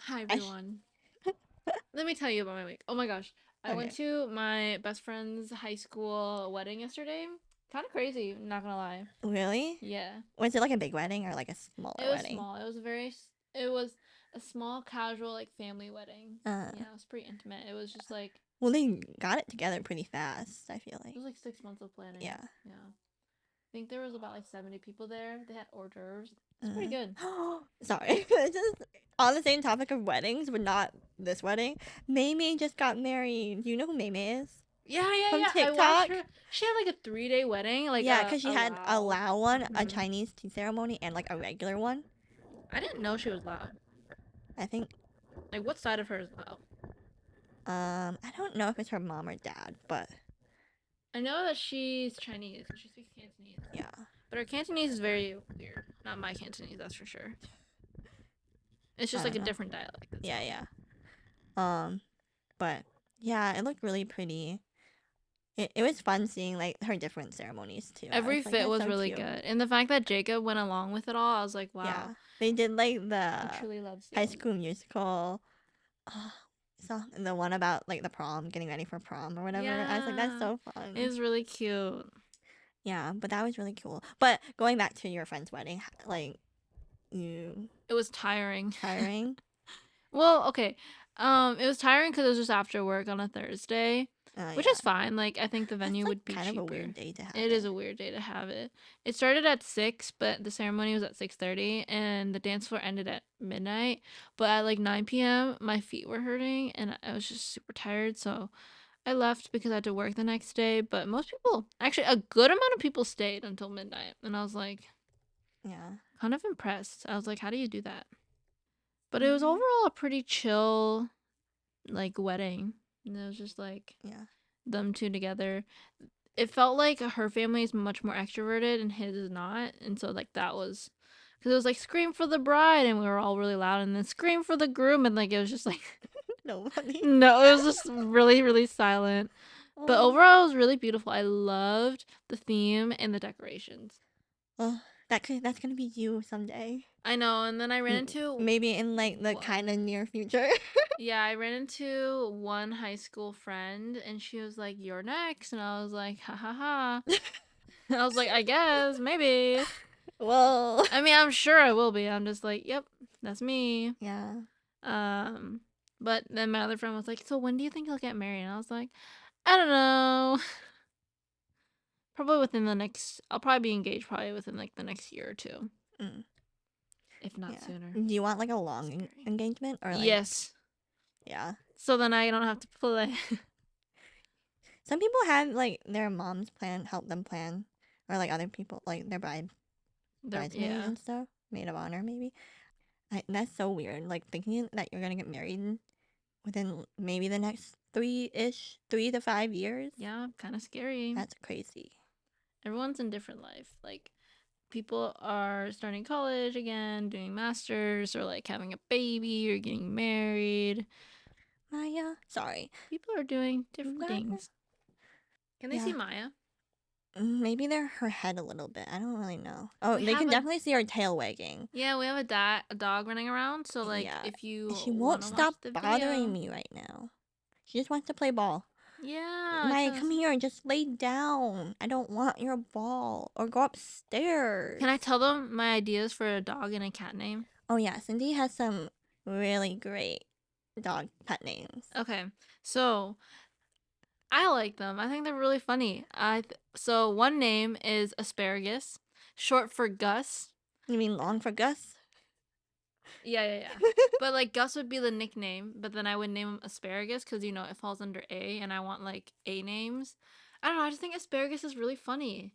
Hi everyone. Let me tell you about my week. Oh my gosh. I went Okay. to my best friend's high school wedding yesterday. Kind of crazy, not gonna lie. Really? Yeah. Was it like a big wedding or like a smaller It was wedding? small. It was a small casual like family wedding. Uh, Yeah, it was pretty intimate. It was just like well, they got it together pretty fast, I feel it like. was like 6 months of planning. Yeah. Yeah. I think there was about like 70 people there. They had hors d'oeuvres. It's pretty good. Sorry. Just on the same topic of weddings, but not this wedding. Maymay just got married. Do you know who Maymay is? From Yeah. I watched TikTok? her. She had like a 3-day wedding, like Yeah, because she a had a Lao. Lao one, a Mhm. Chinese tea ceremony, and like a regular one. I didn't know she was Lao. I think, Like what side of her is Lao? I don't know if it's her mom or dad, but I know that she's Chinese and she speaks Cantonese, yeah. but her Cantonese is very weird. Not my Cantonese, that's for sure. It's I just like don't a know. different dialect. That's Yeah, all. yeah. But yeah, it looked really pretty. It was fun seeing like her different ceremonies too. I was Every like, fit that's was so really cute. good, and the fact that Jacob went along with it all, I was like, wow, Yeah, they did like he the truly loves High you. School Musical song, the one about like the prom, getting ready for prom or whatever. I was like, that's Yeah, so it fun. was really cute. Yeah, but that was really cool. But going back to your friend's wedding, like you It was tiring. tiring? Well, okay. It was tiring because it was just after work on a Thursday, which Yeah, is fine. Like, I think the that's venue like would be kind of a cheaper. weird day to have It is it. a weird day to have it. It started at 6, but the ceremony was at 6:30, and the dance floor ended at midnight. But at like 9 p.m., my feet were hurting, and I was just super tired, so I left because I had to work the next day. But most people, actually, a good amount of people stayed until midnight, and I was like, Yeah. kind of impressed. I was like, how do you do that? But it was Mm, overall a pretty chill like wedding. And it was just like yeah. them two together. It felt like her family is much more extroverted and his is not, and so like that was because it was like scream for the bride and we were all really loud, and then scream for the groom, and like it was just like Nobody. no, it was just really silent. But Oh. overall, it was really beautiful. I loved the theme and the decorations. Well, that's gonna be you someday. I know, and then I ran M- into Maybe in like the kind of one. near future. Yeah, I ran into one high school friend and she was like, "You're next." And I was like, "Ha ha ha." I was like, "I guess, maybe." Well, I mean, I'm sure I will be. I'm just like, "Yep, that's me." yeah. Um, but then my other friend was like, "So when do you think you'll get married?" And I was like, "I don't know. Probably within the next I'll probably be engaged probably within like the next year or two, Mm, if not yeah. sooner." Do you want like a long Scary. engagement or like Yes. yeah? So then I don't have to play. Some people have like their moms help them plan, or like other people like their bridesmaid Yeah. and stuff, maid of honor maybe. That's so weird. Like thinking that you're gonna get married within maybe the next 3 to 5 years. Yeah, kind of scary. That's crazy. Everyone's in different life. Like people are starting college again, doing masters, or like having a baby or getting married. Maya, sorry. People are doing You different got her. things. Can they see Yeah. Maya? Maybe they're her head a little bit. I don't really know. Oh, We they have can a definitely see her tail wagging. yeah, we have a dog running around. So like, Yeah. if And you she won't want to watch stop the bothering video, me right now. She just wants to play ball. yeah, Maya, come here. Just lay down. I don't want your ball. Or go can upstairs. I tell them my ideas for a dog and a cat name? Oh, yeah. Cindy has some really great dog pet names. Okay, so I like them. I think they're really funny. So one name is Asparagus, short for Gus. You mean long for Gus? Yeah. But like Gus would be the nickname, but then I would name him Asparagus because it falls under A, and I want like A names. I don't know. I just think Asparagus is really funny,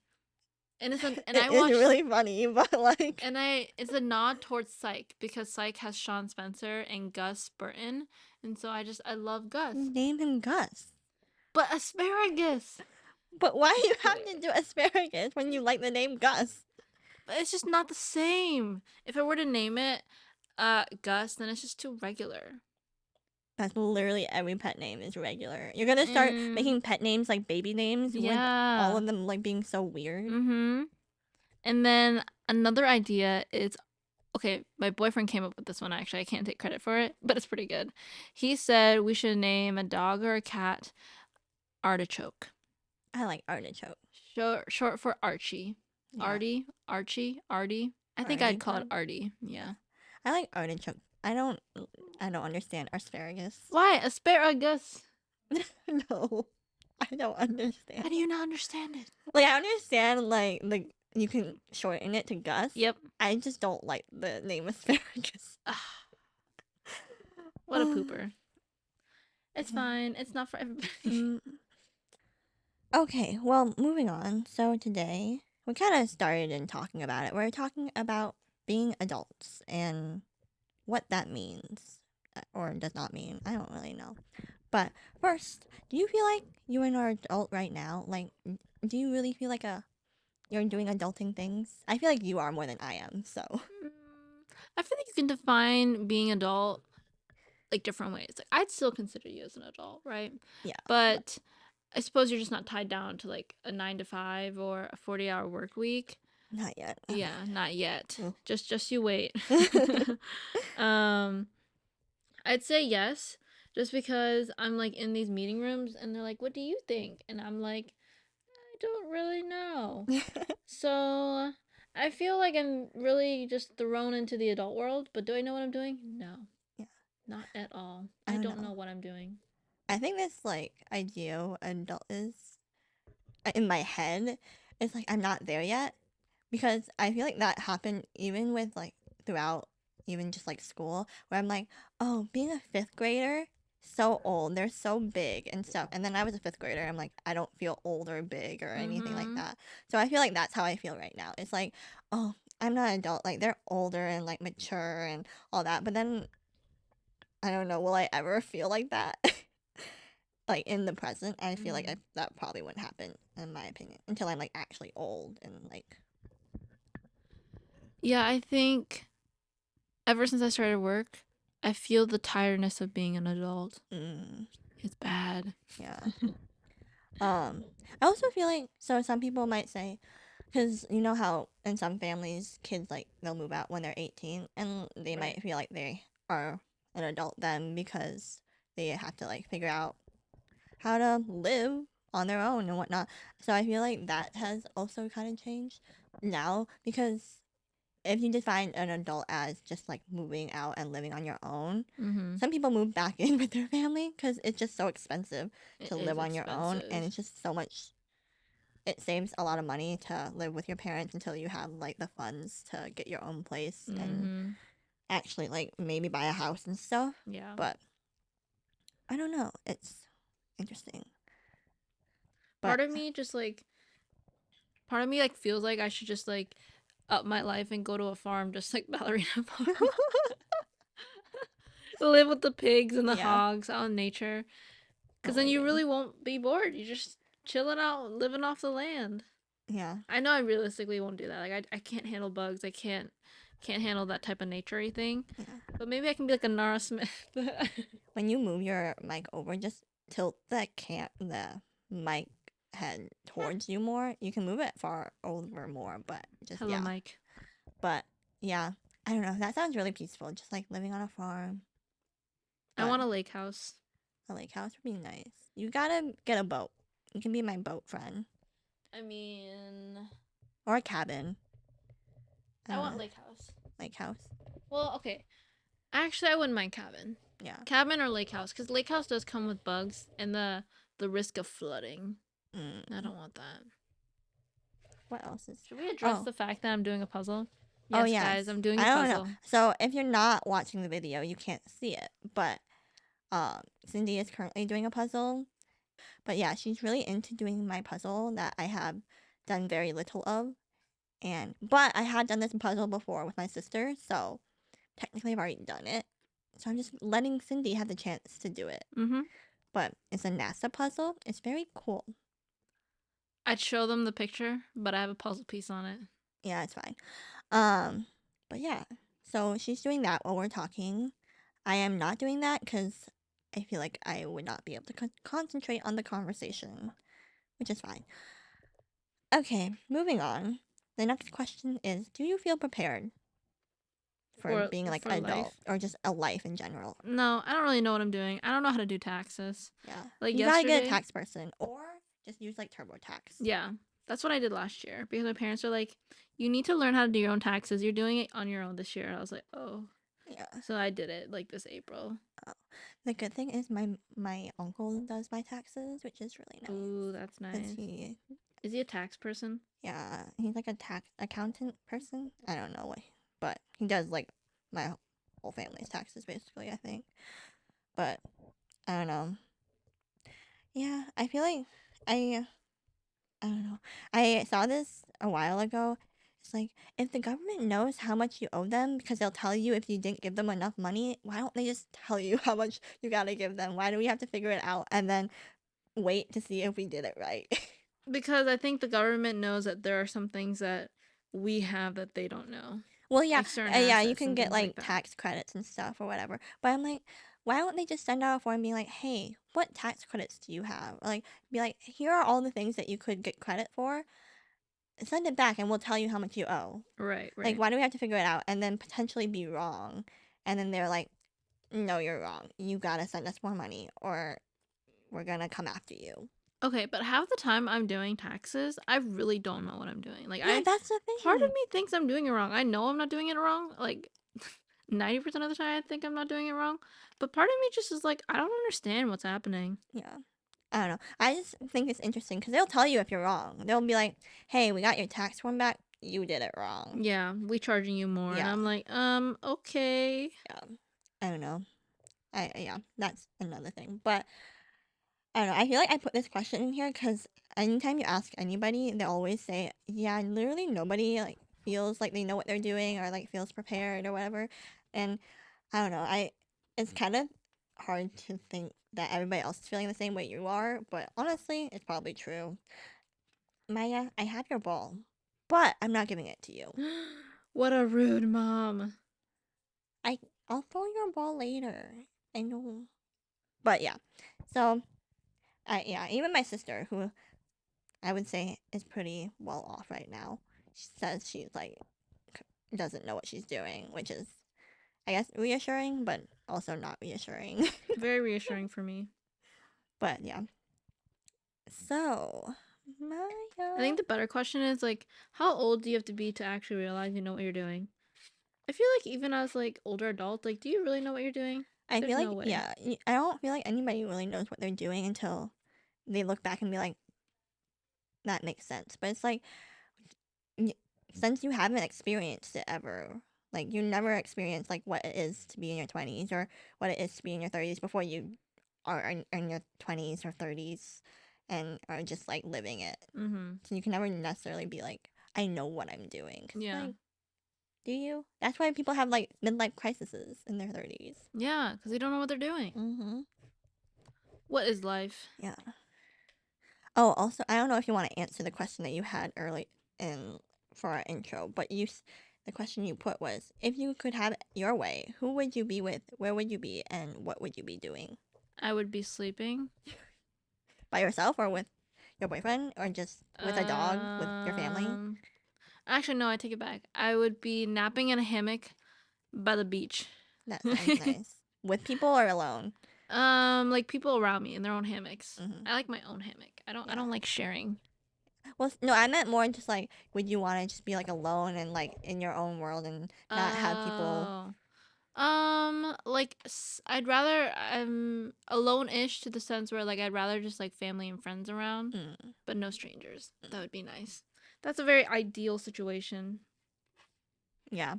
and It is really funny, but like. it's a nod towards Psych because Psych has Sean Spencer and Gus Burton, and so I love Gus, Name him Gus. but Asparagus. But why do you have to do asparagus when you like the name Gus? But it's just not the same. If I were to name it Gus, then it's just too regular. That's literally every pet name is regular. You're gonna start Mm, making pet names like baby names with all yeah. of them like being so weird. Mm-hmm. And then another idea is okay, my boyfriend came up with this one actually. I can't take credit for it, but it's pretty good. He said we should name a dog or a cat Artichoke. I like artichoke. Short for Archie. Yeah. Archie, Artie. I think I'd call it Artichoke. Artie. Yeah. I like artichoke. I don't understand asparagus. Why asparagus? No. I don't How understand. do you not understand it? Like I understand like you can shorten it to Gus. Yep. I just don't like the name asparagus. What a pooper. It's fine. It's not for everybody. Okay, well, moving on. So today we kind of started in talking about it. We're talking about being adults and what that means or does not mean. I don't really know. But first, do you feel like you are an adult right now? Like, do you really feel like you're doing adulting things? I feel like you are more than I am. So I feel like you can define being adult like different ways. Like I'd still consider you as an adult, right? yeah, But I suppose you're just not tied down to like a 9 to 5 or a 40-hour work week. not yet. Yeah, not yet. Oh. Just you wait. I'd say yes, just because I'm like in these meeting rooms and they're like, "What do you think?" And I'm like, "I don't really know." So I feel like I'm really just thrown into the adult world, but do I know what I'm doing? No, Yeah, not at all. I I don't don't know. know what I'm doing. I think this like ideal adult is in my head. It's like I'm not there yet because I feel like that happened even with like throughout even just like school where I'm like, oh, being a fifth grader, so old, they're so big and stuff. And then I was a fifth grader, I'm like, I don't feel old or big or anything like Mm-hmm. that. So I feel like that's how I feel right now. It's like, oh, I'm not an adult, like they're older and like mature and all that. But then I don't know, will I ever feel like that? Like in the present, I feel like that probably wouldn't happen in my opinion until I'm like actually old and like Yeah, I think ever since I started work, I feel the tiredness of being an adult. It's bad. yeah. I also feel like so some people might say because you know how in some families kids like they'll move out when they're 18 and they Right. might feel like they are an adult then because they have to like figure out how to live on their own and whatnot. So I feel like that has also kind of changed now because if you define an adult as just like moving out and living on your own, some people move back in with their family because it's just so expensive to live on your own, and it's just so much. It saves a lot of money to live with your parents until you have like the funds to get your own place and actually like maybe buy a house and stuff. Yeah. But I don't know. It's interesting. Part of me just like part of me like feels like I should just like up my life and go to a farm just like Ballerina Farm. Live with the pigs and the Yeah. hogs out in nature. Oh Because my then you goodness. really won't be bored. You're just chilling out, living off the land. Yeah. I know I realistically won't do that. Like I can't handle bugs. I can't handle that type of naturey thing. Yeah. But maybe I can be like a Nara Smith. When you move your mic over, just tilt the mic head towards you more. You can move it far over more, but just Hello, yeah. Mike. But yeah, I don't know. That sounds really peaceful, just like living on a farm. I But want a lake house. a lake house would be nice. You gotta get a boat. You can be my boat friend. I mean, Or a cabin. I want lake house. Lake house. Well, okay. Actually, I wouldn't mind cabin. Yeah. Cabin or lake house, because lake house does come with bugs and the risk of flooding. I don't want that. What else is? Should we address the fact that I'm doing a puzzle? Yes, Oh yes. guys, I'm doing a I don't puzzle. know. So if you're not watching the video, you can't see it. But Cindy is currently doing a puzzle. But yeah, she's really into doing my puzzle that I have done very little of. But I had done this puzzle before with my sister, so technically I've already done it. So I'm just letting Cindy have the chance to do it. But it's a NASA puzzle. It's very cool. I'd show them the picture, but I have a puzzle piece on it. Yeah, it's fine. But yeah, so she's doing that while we're talking. I am not doing that because I feel like I would not be able to concentrate on the conversation, which is fine. Okay, moving on. The next question is, do you feel prepared? for being like for an adult life. or just a life in general. No, I don't really know what I'm doing. I don't know how to do taxes. Yeah. Like You gotta get a yesterday, tax person or just use like TurboTax. yeah, that's what I did last year because my parents were like, "You need to learn how to do your own taxes. You're doing it on your own this year." I was like, "Oh." Yeah. So I did it like this April. The good thing is my uncle does my taxes, which is really Ooh, nice. that's Cause nice. Is he a tax person? yeah, he's like a tax accountant person. I don't know what, but he does like my whole family's taxes basically. I think, but I don't know. Yeah, I feel like I don't know. I saw this a while ago. It's like if the government knows how much you owe them because they'll tell you if you didn't give them enough money, why don't they just tell you how much you gotta give them? Why do we have to figure it out and then wait to see if we did it right? Because I think the government knows that there are some things that we have that they don't know, Well, yeah, like certain yeah, you assets can and get things like like that. tax credits and stuff or whatever. But I'm like, why don't they just send out a form and be like, hey, what tax credits do you have? Or like, be like, here are all the things that you could get credit for. Send it back and we'll tell you how much you owe. Right, Like, right. why do we have to figure it out and then potentially be wrong? And then they're like, no, you're wrong. You gotta send us more money or we're gonna come after you. Okay, but half the time I'm doing taxes, I really don't know what I'm doing. Like Yeah, I that's the part of thing. me thinks I'm doing it wrong. I know I'm not doing it wrong. Like 90% of the time I think I'm not doing it wrong. But part of me just is like, I don't understand what's happening. Yeah. I don't know. I just think it's interesting because they'll tell you if you're wrong. They'll be like, hey, we got your tax form back. You did it wrong. Yeah, we charging you more. And Yeah. I'm like, okay. Yeah. I don't know. Yeah, that's another thing. But I don't know. I feel like I put this question in here because anytime you ask anybody, they always say, yeah, literally nobody like feels like they know what they're doing or like feels prepared or whatever. And I don't know. It's kind of hard to think that everybody else is feeling the same way you are, but honestly, it's probably true. Maya, I have your ball, but I'm not giving it to you. What a rude mom. I I'll throw your ball later. I know. But yeah. So, yeah, even my sister who I would say is pretty well off right now. She says she's like doesn't know what she's doing, which is I guess reassuring, but also not reassuring. Very reassuring for me. But yeah. So, I Maya, think the better question is like, how old do you have to be to actually realize you know what you're doing? I feel like even as like older adult, like, do you really know what you're doing? I There's feel no like way. yeah, I don't feel like anybody really knows what they're doing until they look back and be like, that makes sense. But it's like y- since you haven't experienced it ever, like you never experienced like what it is to be in your 20s or what it is to be in your 30s before you are in your 20s or 30s and are just like living it. Mm-hmm. So you can never necessarily be like, I know what I'm doing. 'Cause, Yeah. like, do you? That's why people have like midlife crises in their 30s. Yeah, because they don't know what they're doing. Mm-hmm. What is life? Yeah. Oh, also, I don't know if you want to answer the question that you had early in for our intro, but the question you put was, if you could have it your way, who would you be with? Where would you be? And what would you be doing? I would be sleeping. By yourself or with your boyfriend or just with a dog with your family? Um, Actually, no, I take it back. I would be napping in a hammock by the beach. That sounds nice. With people or alone? Like people around me in their own hammocks. Mm-hmm. I like my own hammock. I Yeah. don't like sharing. Well, no, I meant more just like, would you want to just be like alone and like in your own world and not have people? Oh. Like I'd rather alone-ish to the sense where like I'd rather just like family and friends around, Mm, but no strangers. That would be nice. That's a very ideal situation. yeah.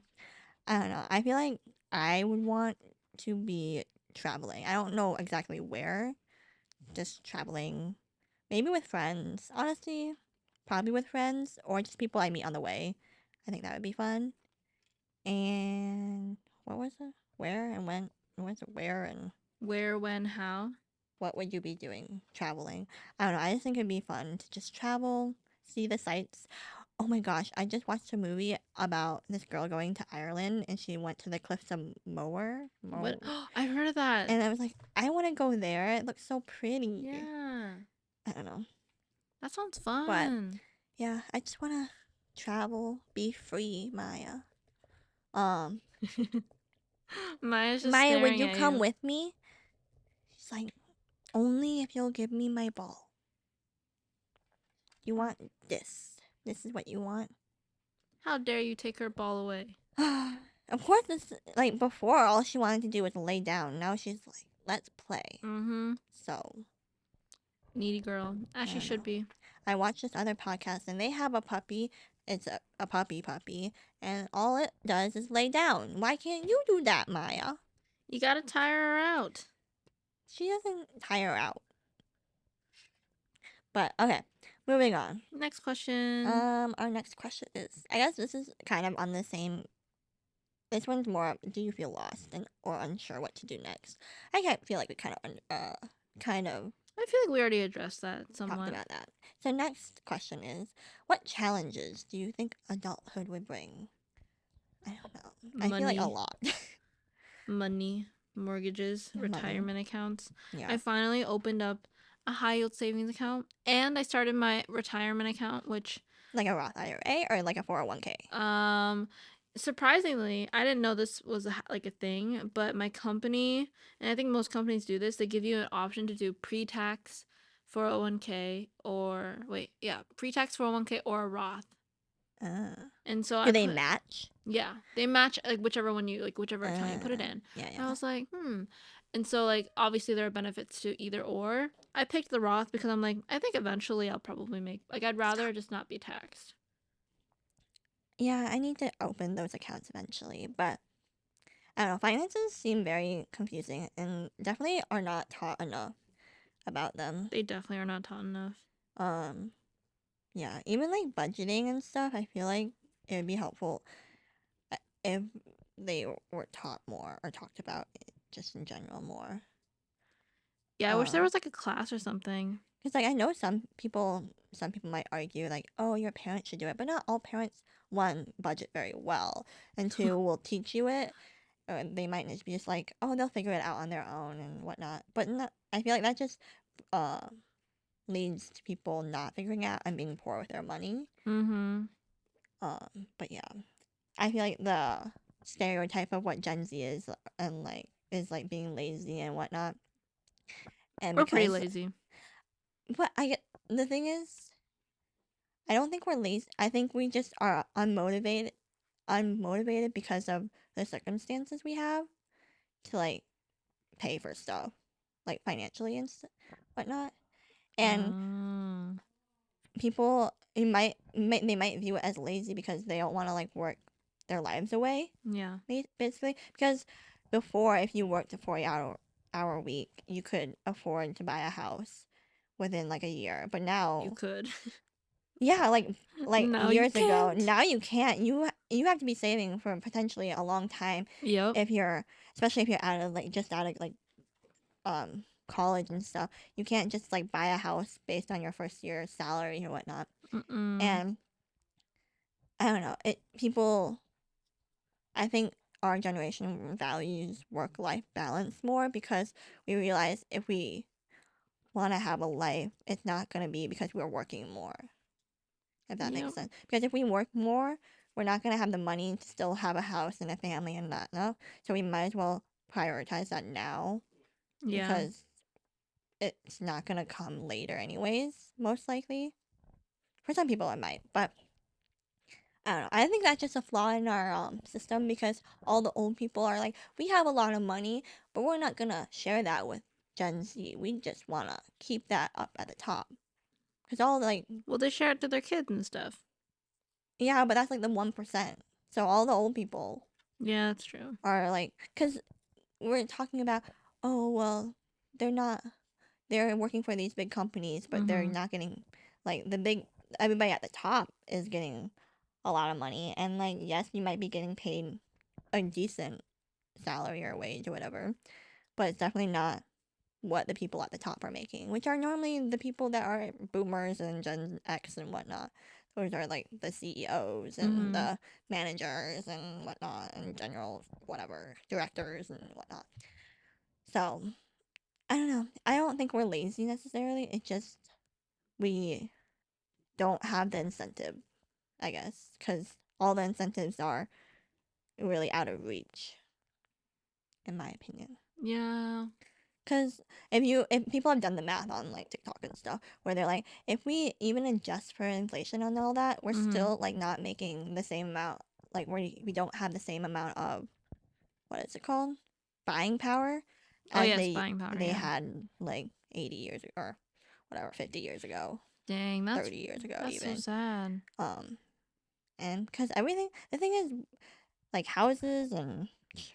I don't know. I feel like I would want to be traveling. I don't know exactly where. Just traveling. Maybe with friends. Honestly, probably with friends or just people I meet on the way. I think that would be fun. And what was it? Where and when? What was it? Where and Where, when, how? what would you be doing traveling? I don't know. I just think it'd be fun to just travel, see the sights. Oh my gosh, I just watched a movie about this girl going to Ireland and she went to the cliffs of Moher. What? I've heard of that. And I was like, I want to go there. It looks so pretty. Yeah. I don't know. That sounds But fun. yeah, I just want to travel, be free, Maya. Um, Maya's just Maya, would staring you at come you. with me? She's like, only if you'll give me my ball. You want this. This is what you want. How dare you take her ball away? Of course, this like before, all she wanted to do was lay down. Now she's like, let's play. Mm-hmm. So Needy girl. As I she don't should know. be. I watched this other podcast and they have a puppy. It's a puppy, and all it does is lay down. Why can't you do that, Maya? You gotta tire her out. She doesn't tire out. But okay, moving on. Next question. Our next question is, I guess this is kind of on the same. This one's more. Do you feel lost and or unsure what to do next? I can't feel like we kind of I feel like we already addressed that talked somewhat. about that. So next question is, what challenges do you think adulthood would bring? I don't know. I feel like a Money, lot. money, mortgages, Money. retirement accounts. Yeah. I finally opened up a high yield savings account and I started my retirement account, which Like a Roth IRA or like a 401k. um surprisingly, I didn't know this was like a thing, but my company, and I think most companies do this, they give you an option to do pre-tax 401k or wait, yeah, pre-tax 401k or a Roth. And so Do I they put, match? yeah, they match like whichever one you like, whichever account you put it in. Yeah, And I yeah. was like, hmm. And so like obviously there are benefits to either or. I picked the Roth because I'm like, I think eventually I'll probably make like I'd rather just not be taxed. Yeah, I need to open those accounts eventually, but I don't know. Finances seem very confusing and definitely are not taught enough about them. They definitely are not taught enough. Um, yeah, even like budgeting and stuff, I feel like it would be helpful if they were taught more or talked about it just in general more. Yeah, I wish there Um, was like a class or something. because like I know some people might argue like, oh, your parents should do it, but not all parents, one, budget very well, and two, will teach you it. Or they might be just like, oh, they'll figure it out on their own and whatnot. But not, I feel like that just uh leads to people not figuring out and being poor with their money. Mm-hmm. But yeah, I feel like the stereotype of what Gen Z is and like is like being lazy and whatnot. And We're pretty because, lazy. but I get the thing is, I don't think we're lazy. I think we just are unmotivated because of the circumstances we have to like pay for stuff, like financially and whatnot. And Oh. people, they might view it as lazy because they don't want to like work their lives away, Yeah. basically. Because before, if you worked a 40 hour week, you could afford to buy a house within like a year. But You now, could. yeah, like No, you years ago, can't. now you can't. You have to be saving for potentially a long time Yep. if you're, especially if you're out of like just out of like college and stuff. You can't just like buy a house based on your first year salary or whatnot. Mm-mm. And I don't know. It people I think our generation values work life balance more because we realize if we want to have a life, it's not going to be because we're working more. If that makes Yep. sense. Because if we work more, we're not going to have the money to still have a house and a family and that, no? So we might as well prioritize that now Yeah. because it's not going to come later anyways, most likely. For some people it might, but I don't know. I think that's just a flaw in our system because all the old people are like, we have a lot of money, but we're not gonna share that with Gen Z. We just wanna keep that up at the top. Cause all like, Well, they share it to their kids and stuff. yeah, but that's like the 1%. So all the old people Yeah, that's true. are like, cause we're talking about, oh well, they're not. They're working for these big companies, but they're Mm-hmm. not getting like the big. Everybody at the top is getting a lot of money, and like yes, you might be getting paid a decent salary or wage or whatever, but it's definitely not what the people at the top are making, which are normally the people that are boomers and Gen X and whatnot. Those are like the CEOs and Mm-hmm. the managers and whatnot, and general whatever directors and whatnot. So I don't know. I don't think we're lazy necessarily. It's just we don't have the incentive, I guess, because all the incentives are really out of reach, in my opinion. Yeah. Because if people have done the math on like TikTok and stuff, where they're like, if we even adjust for inflation and all that, we're Mm-hmm. still like not making the same amount. Like we don't have the same amount of, what is it called, buying power, Oh as yes, buying power. they Yeah. had like 80 years ago, or whatever, 50 years ago, Dang, 30 years ago that's so even. sad. And because everything, the thing is, like houses and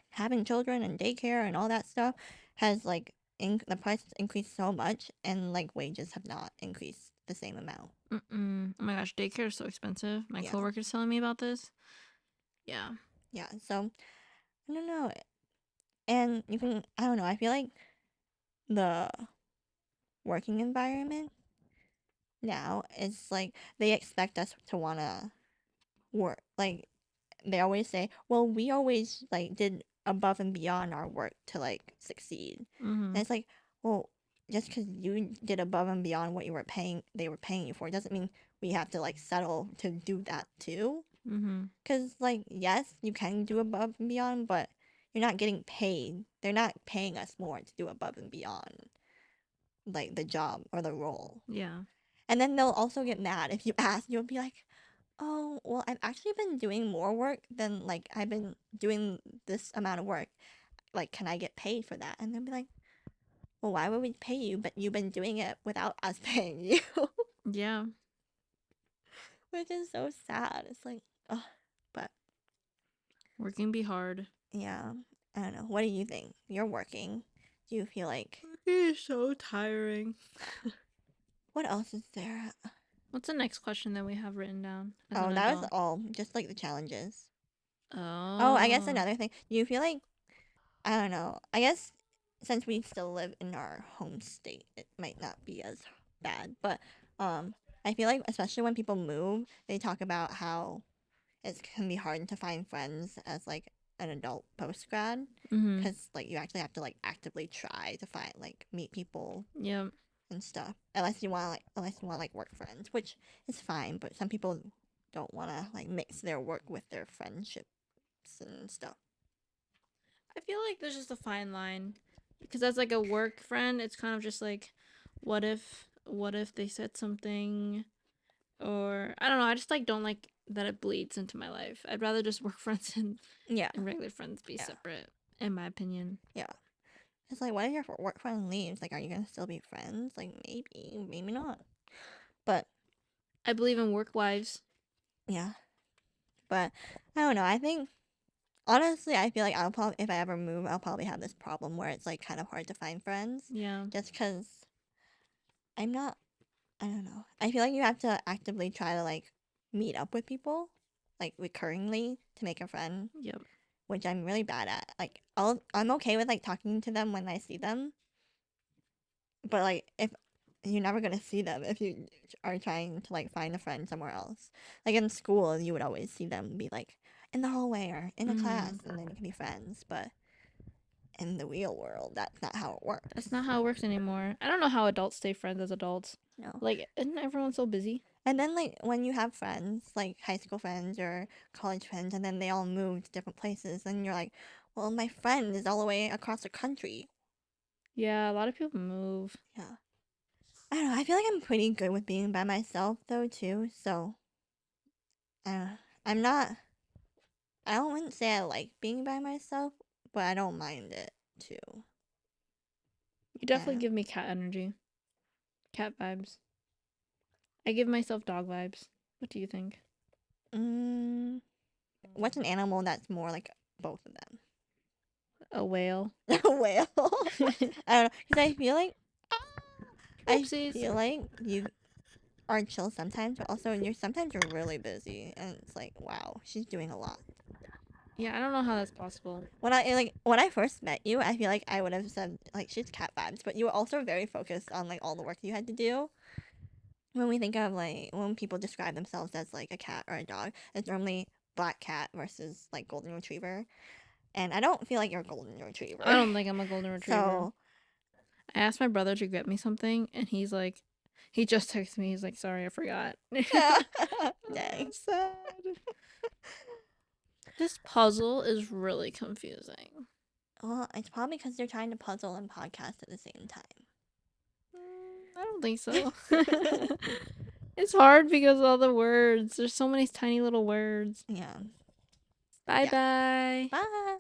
having children and daycare and all that stuff has like the price has increased so much, and like wages have not increased the same amount. Mm-mm. Oh my gosh, daycare is so expensive. My Yeah, coworker's telling me about this. Yeah. yeah. So I don't know, and you can, I don't know. I feel like the working environment now is like they expect us to wanna work. Like they always say, well, we always like did above and beyond our work to like succeed. Mm-hmm. And it's like, well, just because you did above and beyond what they were paying you for, doesn't mean we have to like settle to do that too. Mm-hmm. Because like, yes, you can do above and beyond, but you're not getting paid. They're not paying us more to do above and beyond like the job or the role. Yeah. And then they'll also get mad if you ask. You'll be like, oh, well, I've actually been doing more work than like I've been doing this amount of work. Like, can I get paid for that? And they'll be like, well, why would we pay you? But you've been doing it without us paying you, Yeah. which is so sad. It's like, oh, but Working be hard. yeah, I don't know. What do you think? You're working. Do you feel like, Working is so tiring. what else is there? What's the next question that we have written down as Oh, an that was adult? all. Just like the challenges. Oh, I guess Oh. another thing. Do you feel like, I don't know. I guess since we still live in our home state, it might not be as bad. But um, I feel like especially when people move, they talk about how it can be hard to find friends as like an adult post grad, Mm-hmm. because like you actually have to like actively try to find like meet people Yep. and stuff. Unless you want like work friends, which is fine. But some people don't want to like mix their work with their friendships and stuff. I feel like there's just a fine line because as like a work friend, it's kind of just like, what if they said something, or I don't know. I just like don't like that it bleeds into my life. I'd rather just work friends Yeah, and regular friends be yeah, separate, in my opinion. yeah. It's like, what if your work friend leaves? Like, are you gonna still be friends? Like, maybe, maybe not. But I believe in work wives. yeah, but I don't know. I think honestly, I feel like I'll probably, if I ever move, I'll probably have this problem where it's like kind of hard to find friends, Yeah. just because I'm not. I don't know. I feel like you have to actively try to like meet up with people, like recurringly to make a friend, Yep. which I'm really bad at. Like, I'm okay with like talking to them when I see them, but like if you're never gonna see them if you are trying to like find a friend somewhere else. Like in school, you would always see them be like in the hallway or in a class, Mm-hmm. and then you can be friends. But in the real world, that's not how it works. That's not how it works anymore. I don't know how adults stay friends as adults. No. Like, isn't everyone so busy? And then like when you have friends, like high school friends or college friends, and then they all move to different places, and you're like, well, my friend is all the way across the country. Yeah, a lot of people move. Yeah. I don't know. I feel like I'm pretty good with being by myself though too. So I'm not. I wouldn't say I like being by myself, but I don't mind it too. You definitely And give me cat energy, cat vibes. I give myself dog vibes. What do you think? mm, what's an animal that's more like both of them? A whale. A whale. I don't know, because I Oopsies. feel like you are chill sometimes, but also you're really busy, and it's like, wow, she's doing a lot. Yeah, I don't know how that's possible. When I first met you, I feel like I would have said like she's cat vibes, but you were also very focused on like all the work you had to do. When we think of like when people describe themselves as like a cat or a dog, it's normally black cat versus like golden retriever. And I don't feel like you're a golden I retriever. don't think I'm a golden retriever. So I asked my brother to get me something, and he just texted me. He's like, sorry, I forgot. dang. Sad. This puzzle is really confusing. Well, it's probably because they're trying to puzzle and podcast at the same time. I don't think so. It's hard because of all the words. There's so many tiny little words. Yeah. Bye Yeah. bye. Bye.